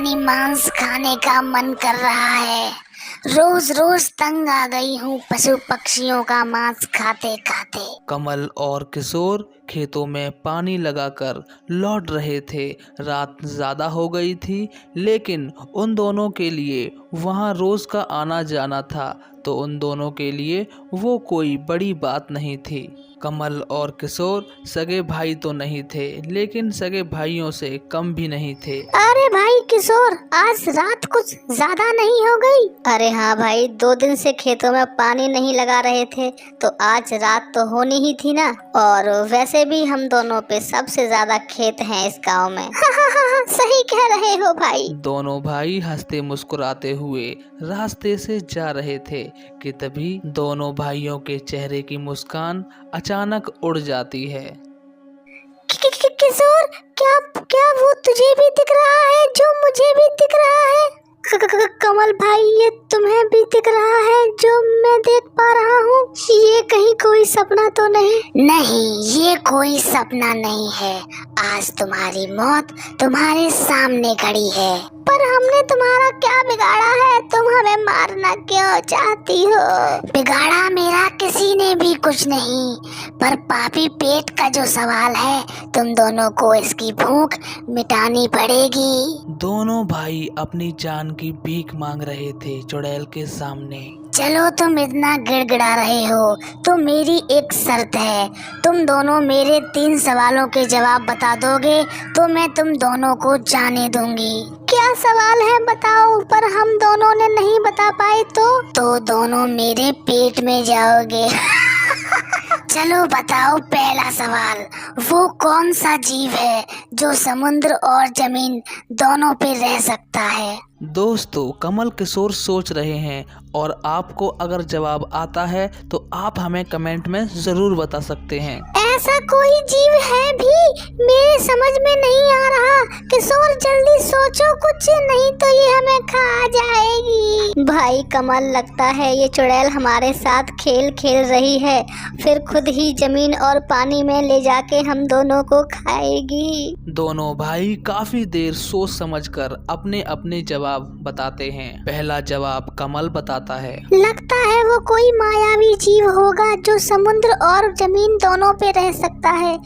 इंसानी मांस खाने का मन कर रहा है। रोज रोज तंग आ गई हूँ पशु पक्षियों का मांस खाते खाते। कमल और किशोर खेतों में पानी लगाकर लौट रहे थे। रात ज़्यादा हो गई थी, लेकिन उन दोनों के लिए वहाँ रोज़ का आना जाना था, तो उन दोनों के लिए वो कोई बड़ी बात नहीं थी। कमल और किशोर सगे भाई तो नहीं थे, लेकिन सगे भाइयों से कम भी नहीं थे। अरे भाई किशोर, आज रात कुछ ज्यादा नहीं हो गई? अरे हाँ भाई, 2 दिन से खेतों में पानी नहीं लगा रहे थे, तो आज रात तो होनी ही थी ना। और वैसे भी हम दोनों पे सबसे ज्यादा खेत हैं इस गांव में। सही कह रहे हो भाई। दोनों भाई हंसते मुस्कुराते हुए रास्ते से जा रहे थे कि तभी दोनों भाइयों के चेहरे की मुस्कान अचानक उड़ जाती है। किशोर, क्या क्या वो तुझे भी दिख रहा है जो मुझे भी दिख रहा है? कमल भाई, ये तुम्हें भी दिख रहा है जो मैं देख पा रहा हूँ? ये कहीं कोई सपना तो नहीं? नहीं, ये कोई सपना नहीं है। आज तुम्हारी मौत तुम्हारे सामने खड़ी है। पर हमने तुम्हारा क्या बिगाड़ा है? तुम हमें मारना क्यों चाहती हो? बिगाड़ा मेरा किसी ने भी कुछ नहीं, पर पापी पेट का जो सवाल है, तुम दोनों को इसकी भूख मिटानी पड़ेगी। दोनों भाई अपनी जान की भीख मांग रहे थे चुड़ैल के सामने। चलो, तुम इतना गिड़गिड़ा रहे हो तो मेरी एक शर्त है। तुम दोनों मेरे 3 सवालों के जवाब बता दोगे तो मैं तुम दोनों को जाने दूंगी। क्या सवाल है बताओ? पर हम दोनों ने नहीं बता पाए तो दोनों मेरे पेट में जाओगे। चलो बताओ, पहला सवाल, वो कौन सा जीव है जो समुद्र और जमीन दोनों पे रह सकता है? दोस्तों, कमल किशोर सोच रहे हैं और आपको अगर जवाब आता है तो आप हमें कमेंट में जरूर बता सकते हैं। ऐसा कोई जीव है भी? मेरे समझ में नहीं आ रहा। किशोर, जल्दी सोचो कुछ, नहीं तो ये हमें खा जाएगी। भाई कमल, लगता है ये चुड़ैल हमारे साथ खेल खेल रही है, फिर खुद ही जमीन और पानी में ले जाके हम दोनों को खाएगी। दोनों भाई काफी देर सोच समझकर अपने अपने जवाब बताते हैं। पहला जवाब कमल बताता है। लगता है वो कोई मायावी जीव होगा जो समुद्र और जमीन दोनों पे रह सकता है।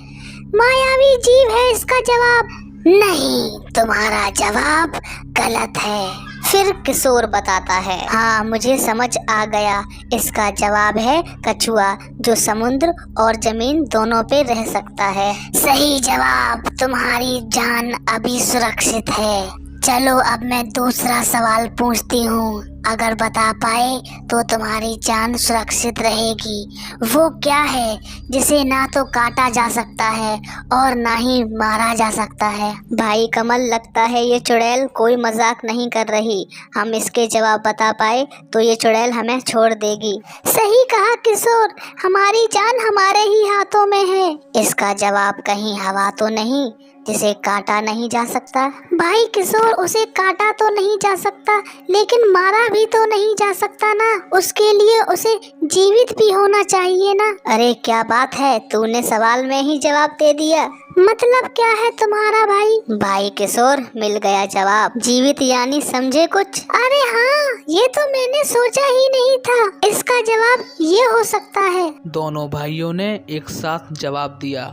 मायावी जीव है इसका जवाब। नहीं, तुम्हारा जवाब गलत है। फिर किशोर बताता है, हाँ मुझे समझ आ गया, इसका जवाब है कछुआ, जो समुद्र और जमीन दोनों पे रह सकता है। सही जवाब, तुम्हारी जान अभी सुरक्षित है। चलो अब मैं दूसरा सवाल पूछती हूँ, अगर बता पाए तो तुम्हारी जान सुरक्षित रहेगी। वो क्या है जिसे ना तो काटा जा सकता है और ना ही मारा जा सकता है? भाई कमल, लगता है ये चुड़ैल कोई मजाक नहीं कर रही। हम इसके जवाब बता पाए तो ये चुड़ैल हमें छोड़ देगी। सही कहा किशोर, हमारी जान हमारे ही हाथों में है। इसका जवाब कहीं हवा तो नहीं जिसे काटा नहीं जा सकता? भाई किशोर, उसे काटा तो नहीं जा सकता, लेकिन मारा भी तो नहीं जा सकता ना। उसके लिए उसे जीवित भी होना चाहिए ना। अरे क्या बात है, तूने सवाल में ही जवाब दे दिया। मतलब क्या है तुम्हारा भाई? भाई किशोर, मिल गया जवाब। जीवित यानी समझे कुछ? अरे हाँ, ये तो मैंने सोचा ही नहीं था। इसका जवाब ये हो सकता है। दोनों भाइयों ने एक साथ जवाब दिया।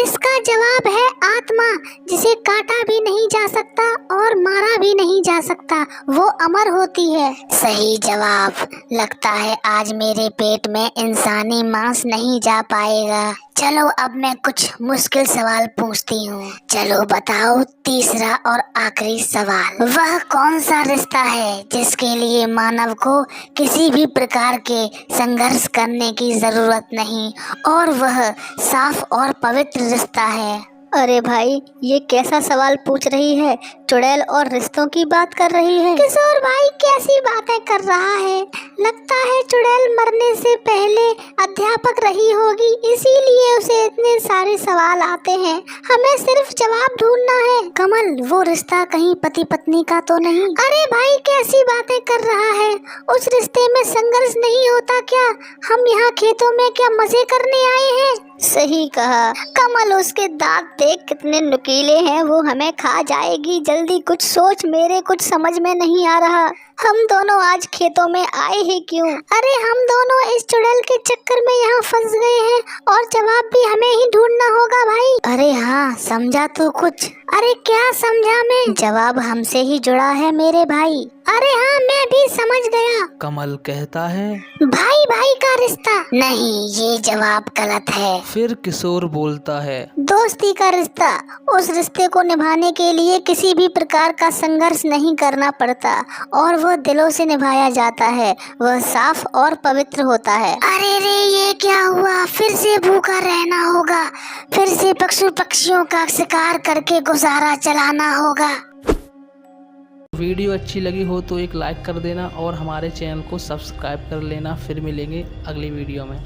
इसका जवाब है आत्मा, जिसे काटा भी नहीं जा सकता और मारा भी नहीं जा सकता, वो अमर होती है। सही जवाब। लगता है आज मेरे पेट में इंसानी मांस नहीं जा पाएगा। चलो अब मैं कुछ मुश्किल सवाल पूछती हूँ। चलो बताओ, तीसरा और आखिरी सवाल, वह कौन सा रिश्ता है जिसके लिए मानव को किसी भी प्रकार के संघर्ष करने की जरूरत नहीं और वह साफ और पवित्र रिश्ता है? अरे भाई, ये कैसा सवाल पूछ रही है? चुड़ैल और रिश्तों की बात कर रही है। किशोर भाई, कैसी बातें कर रहा है? लगता है चुड़ैल मरने से पहले अध्यापक रही होगी, इसीलिए उसे इतने सारे सवाल आते हैं। हमें सिर्फ जवाब ढूंढना है। कमल, वो रिश्ता कहीं पति पत्नी का तो नहीं? अरे भाई, कैसी बातें कर रहा है? उस रिश्ते में संघर्ष नहीं होता क्या? हम यहाँ खेतों में क्या मजे करने आए हैं? सही कहा कमल, उसके दांत देख कितने नुकीले हैं, वो हमें खा जाएगी। जल्दी कुछ सोच, मेरे कुछ समझ में नहीं आ रहा। हम दोनों आज खेतों में आए हैं क्यों? अरे हम दोनों इस चुड़ैल के चक्कर में यहाँ फंस गए हैं और जवाब भी हमें ही ढूंढना होगा भाई। अरे हाँ, समझा तू कुछ? अरे क्या समझा मैं? जवाब हमसे ही जुड़ा है मेरे भाई। अरे हाँ, मैं भी समझ गया। कमल कहता है, भाई भाई का रिश्ता नहीं, ये जवाब गलत है। फिर किशोर बोलता है, दोस्ती का रिश्ता। उस रिश्ते को निभाने के लिए किसी भी प्रकार का संघर्ष नहीं करना पड़ता और वो दिलों से निभाया जाता है। वह साफ और पवित्र होता है। अरे रे, ये क्या हुआ? फिर से भूखा रहना होगा, फिर से पशु पक्षियों का शिकार करके गुजारा चलाना होगा। वीडियो अच्छी लगी हो तो एक लाइक कर देना और हमारे चैनल को सब्सक्राइब कर लेना। फिर मिलेंगे अगली वीडियो में।